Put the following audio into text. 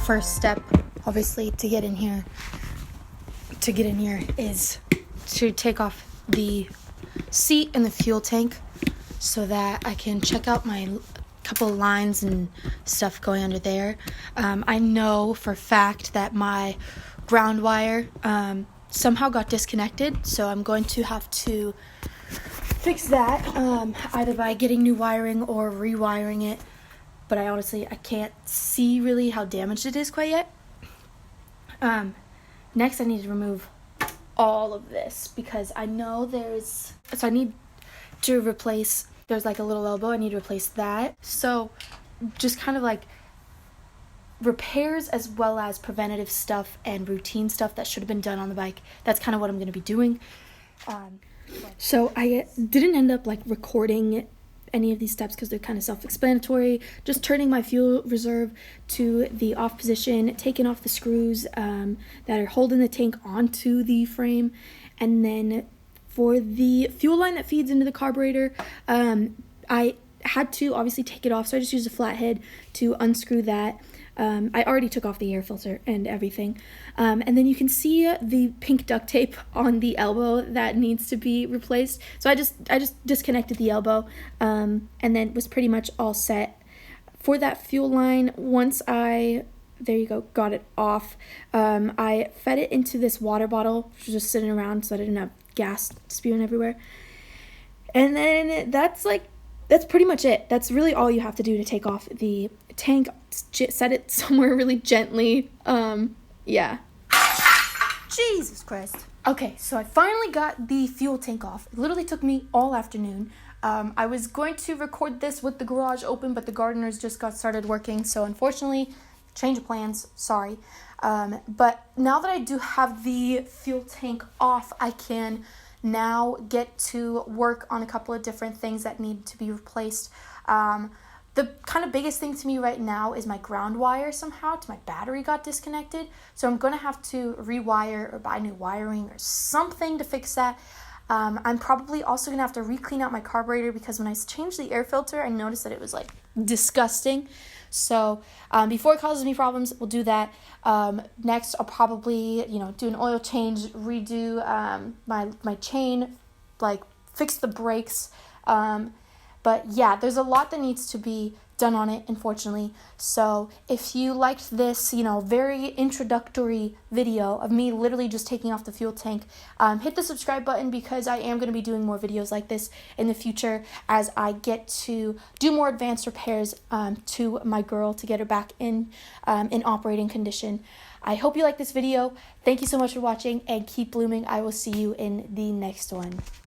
first step, obviously, to get in here is to take off the seat and the fuel tank so that I can check out my couple of lines and stuff going under there. I know for a fact that my ground wire somehow got disconnected, so I'm going to have to fix that either by getting new wiring or rewiring it, but I can't see really how damaged it is quite yet. Next I need to remove all of this because I know I need to replace, there's like a little elbow, I need to replace that. So just kind of like repairs as well as preventative stuff and routine stuff that should have been done on the bike. That's kind of what I'm going to be doing. So I didn't end up like recording any of these steps because they're kind of self-explanatory. Just turning my fuel reserve to the off position, taking off the screws that are holding the tank onto the frame, and then for the fuel line that feeds into the carburetor, I had to obviously take it off, so I just used a flathead to unscrew that. I already took off the air filter and everything. And then you can see the pink duct tape on the elbow that needs to be replaced. So I just disconnected the elbow and then was pretty much all set. For that fuel line, once there you go, got it off, I fed it into this water bottle, which was just sitting around so I didn't have gas spewing everywhere. And then that's pretty much it. That's really all you have to do to take off the tank. Set it somewhere really gently. Yeah. Jesus Christ. Okay, so I finally got the fuel tank off. It literally took me all afternoon. I was going to record this with the garage open, but the gardeners just got started working, so unfortunately, change of plans, sorry. But now that I do have the fuel tank off, I can now get to work on a couple of different things that need to be replaced. The kind of biggest thing to me right now is my ground wire somehow to my battery got disconnected. So I'm going to have to rewire or buy new wiring or something to fix that. I'm probably also going to have to re-clean out my carburetor because when I changed the air filter, I noticed that it was like disgusting. So before it causes me problems, we'll do that. Next, I'll probably, do an oil change, redo my chain, like fix the brakes. But yeah, there's a lot that needs to be done on it, unfortunately. So if you liked this, very introductory video of me literally just taking off the fuel tank, hit the subscribe button because I am going to be doing more videos like this in the future as I get to do more advanced repairs to my girl to get her back in operating condition. I hope you like this video. Thank you so much for watching and keep blooming. I will see you in the next one.